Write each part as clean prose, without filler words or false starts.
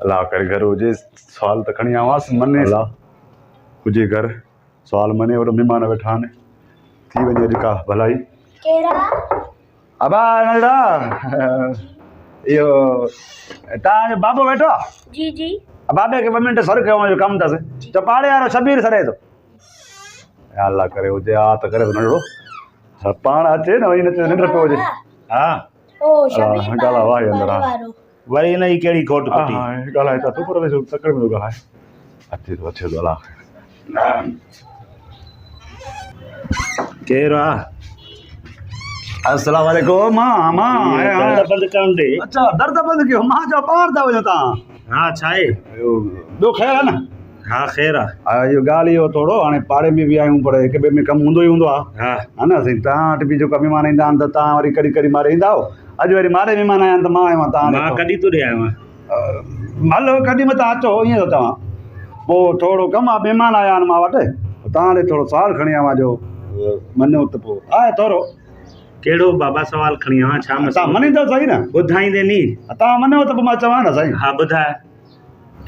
अल्लाह करे घर हुजे सवाल त खणी आवास मने अल्लाह हुजे घर सवाल मने वॾो महिमान वेठा आहिनि थी वञे अॼु का भलाई अबा नंढा इहो तव्हांजो बाबो वेठो आहे जी जी बाबे खे 2 मिंट सर कयो जो कमु अथसि त पाड़े वारो शबीर सरे थो अल्लाह करे हुजे हा त करे नंढड़ो पाण अचे न वरी न निंड पियो हुजे हा ओ शबीर ॻाल्हाए वाह अंदरि हा वरी हिन जी कहिड़ी खोट हा खुटी ॻाल्हाए त तूं पर वेझो तकड़ि में थो ॻाल्हाए अचे थो अल्लाह केरु आहे अस्सलाम वालेकुम मां बंदि करण ॾे अच्छा दर्द बंदि कयो मां चओ ॿाहिरि था वञो तव्हां हा छा आहे ॿियो ख़ैरु आहे न हा ख़ैरु आहे हा इहो ॻाल्हि इहो थोरो हाणे पाड़े में बि आहियूं पर हिक ॿिए में कमु हूंदो ई हूंदो आहे हा हा न साईं तव्हां वटि बि जेका महिमान ईंदा आहिनि त तव्हां वरी कॾहिं कॾहिं मारे ईंदा आहियो अॼु वरी मारे महिमान आया आहिनि त मां आहियां तव्हां मां कॾहिं थो ॾे आयो आहियां हलो कॾहिं मथां अचो ईअं थो चवां पोइ थोरो कमु आहे महिमान आया आहिनि मां वटि तव्हां ॾे थोरो सवालु खणी आवां जो मञो त पोइ आहे थोरो कहिड़ो बाबा सवाल खणी आवां छा तव्हां मञींदव सही न ॿुधाईंदे नी तव्हां मञो त पोइ मां चवां न साईं हा ॿुधाए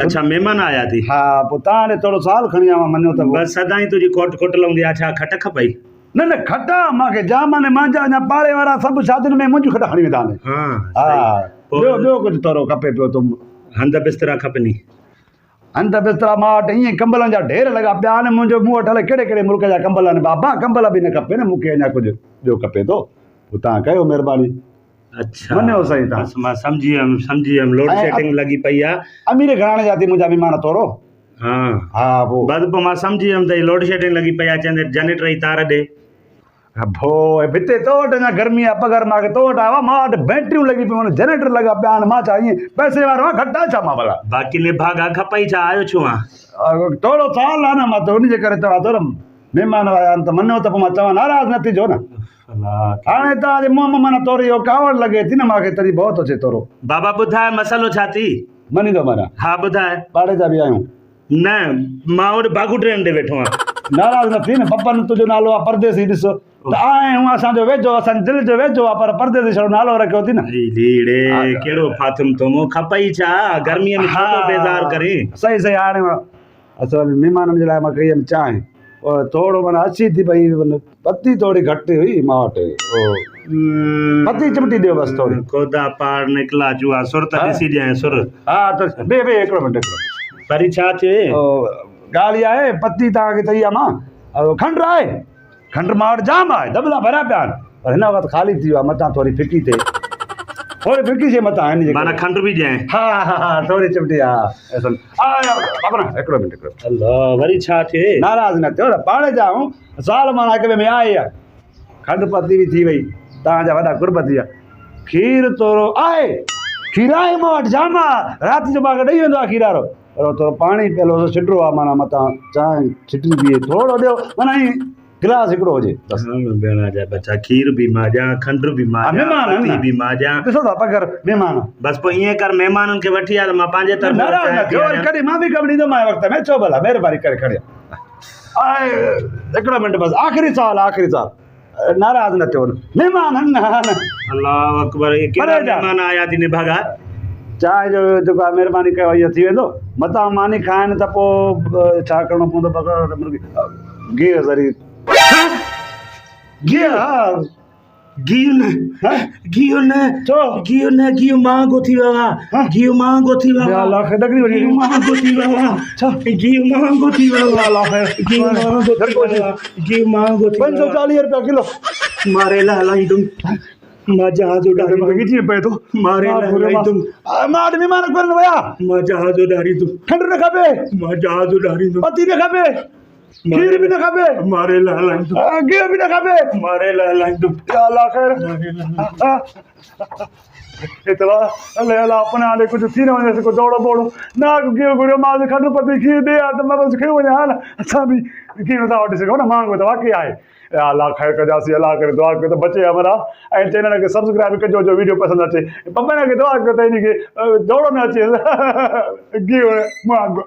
अच्छा महिमान आया थी हा पोइ तव्हां ॾे थोरो सवालु खणी आवां मञो त पोइ बसि सदाईं तुंहिंजी खोट खुट लहंदी आहे छा खट खपई न न खटा मूंखे जाम आने मुंहिंजा अञा पाड़े वारा सभु शादियुनि में मुंहिंजूं खटा खणी वेंदा आहिनि हा हा पोइ ॿियो कुझु थोरो खपे पियो तुम हंध बिस्तरा खपनी हंध बिस्तरा मां वटि ईअं कंबलनि जा ढेर लॻा पिया आहिनि मुंहिंजो मूं वटि हले कहिड़े कहिड़े मुल्क जा कंबल आहिनि बाबा कंबल बि न खपे न मूंखे अञा कुझु ॿियो खपे थो पोइ तव्हां कयो महिरबानी अच्छा मञियो सही तव्हां बसि मां सम्झी वियुमि लोड शेडिंग लॻी पई आहे अमीर घराणे जा थी मुंहिंजा महिमान थोरो हा हा पोइ बसि पोइ मां सम्झी वियुमि त लोड शेडिंग लॻी पई आहे चवंदे जनरेटर जी तार ॾे पोइ हिते तो वटि अञा गर्मी आहे पघार मांखे तो वटि आयो आहे मां वटि बैटरियूं लॻी पियूं आहिनि जनरेटर लॻा पिया आहिनि मां छा ईअं पैसे वारो आहे घटि आहे छा मां भला बाक़ी निभागा खपई छा आयो छो आहे थोरो सवाल आहे न मां त उनजे करे चवां थो न महिमान आया आहिनि त मञो त पोइ मां चवां नाराज़ न थीजो न हाणे तव्हांजे मुंहं में माना थोरी इहो कावड़ लॻे थी न मूंखे तॾहिं बहुत अचे थोरो बाबा ॿुधाए मसालो छा थी मञींदो माना हा ॿुधाए पाड़े जा बि आहियूं न मां वटि बागू ट्रेन ते वेठो आहियां नाराज़ न थी न पप्पन तुंहिंजो नालो आहे परदेसी ॾिसो त आहियूं असांजो वेझो असांजे दिलि जो वेझो आहे पर परदेसी छड़ो नालो रखियो थी न लीड़े कहिड़ो फाथुम तो खपई छा गर्मीअ में छो थो बेज़ार करे सही सही हाणे असां महिमाननि जे लाइ मां कई हुयमि चांहि थोरो माना अची थी भई पती थोरी घटि हुई मां वटि पती चिमटी ॾियो बसि थोरी खुदा पार निकिला चूहा सुर त ॾिसी ॾियां सुर हा त हिकिड़ो मिंट वरी छा थिए ॻाल्हि इहा आहे पती तव्हांखे चई आहे मां खंडु आहे खंडु मां वटि जाम आहे दॿला भरिया पिया आहिनि पर हिन वक़्तु ख़ाली थी वियो आहे मथां थोरी फिकी थिए थोरी फिकी थिए मथां हिन जे माना खंडु बि ॾियां हा हा हा थोरी चिमटी हा हिकिड़ो मिंट हिकिड़ो अल्लाह वरी छा थिए नाराज़ न थियो न पाड़े जा आहियूं साल माना हिक ॿिए में आहे खंडु पती बि थी वई तव्हांजा वॾा कुर्ब थी विया खीर थोरो आहे खीर आहे मां वटि जाम आहे राति जो मूंखे ॾेई वेंदो आहे खीरारो पर थोरो पाणी पियलो छिटिरो आहे माना मथां चांहि छिटी बीहे थोरो ॾियो माना ईअं गिलास हिकिड़ो हुजे भेण जा बच्चा खीर बि मां ॾियां खंडु बि मां ॾियां बि मां ॾियां ॾिसो था पघर महिमान बसि पोइ ईअं कर महिमाननि खे वठी आ त मां पंहिंजे तरफ़ कॾहिं मां बि कमु ॾींदोमांइ वक़्त में छो भला महिरबानी करे खणी हिकिड़ो मिंट बसि आख़िरी सवाल नाराज़ न थियो महिमान अल्लाह अकबर महिमान आया थी निभागा चांहि जो जेको आहे महिरबानी कयो इहो थी वेंदो मथां मानी खाइनि त पोइ छा करिणो पवंदो गिह ज़री गिह महांगो थी वियो आहे गिह महांगो थी वियो आहे 540 रुपया किलो मारे हलाईंदुमि मां जहाज़ उॾारींदुमि पए थो मारे हलाईंदुमि मां महिमान कोन विया मां जहाज़ उॾारींदुमि खंडु न खपे मां जहाज़ उॾारींदुमि पती न खपे खीर बि न खपे मारे हलाईंदुमि गिह बि न खपे मारे हलाईंदुमि अल्लाह ख़ैर इतला अल्लाह अल्लाह अपने हाले कुछ थी न वञे को दौड़ो बोड़ो नाक गियो गुड़ियो मां खंडु पती खीर ॾे हा त मां बसि खणी वञा हा न असां बि खीर नथा वठी सघूं न महांगो त वाक़ई आहे अल्लाह ख़ैर कजासीं अल्लाह करे दुआ कयो त बचे हमारा ऐं चैनल खे सब्सक्राइब कजो जो वीडियो पसंदि अचे पप्पा खे दुआ कयो त हिनखे दौड़ो न अचे गिह महांगो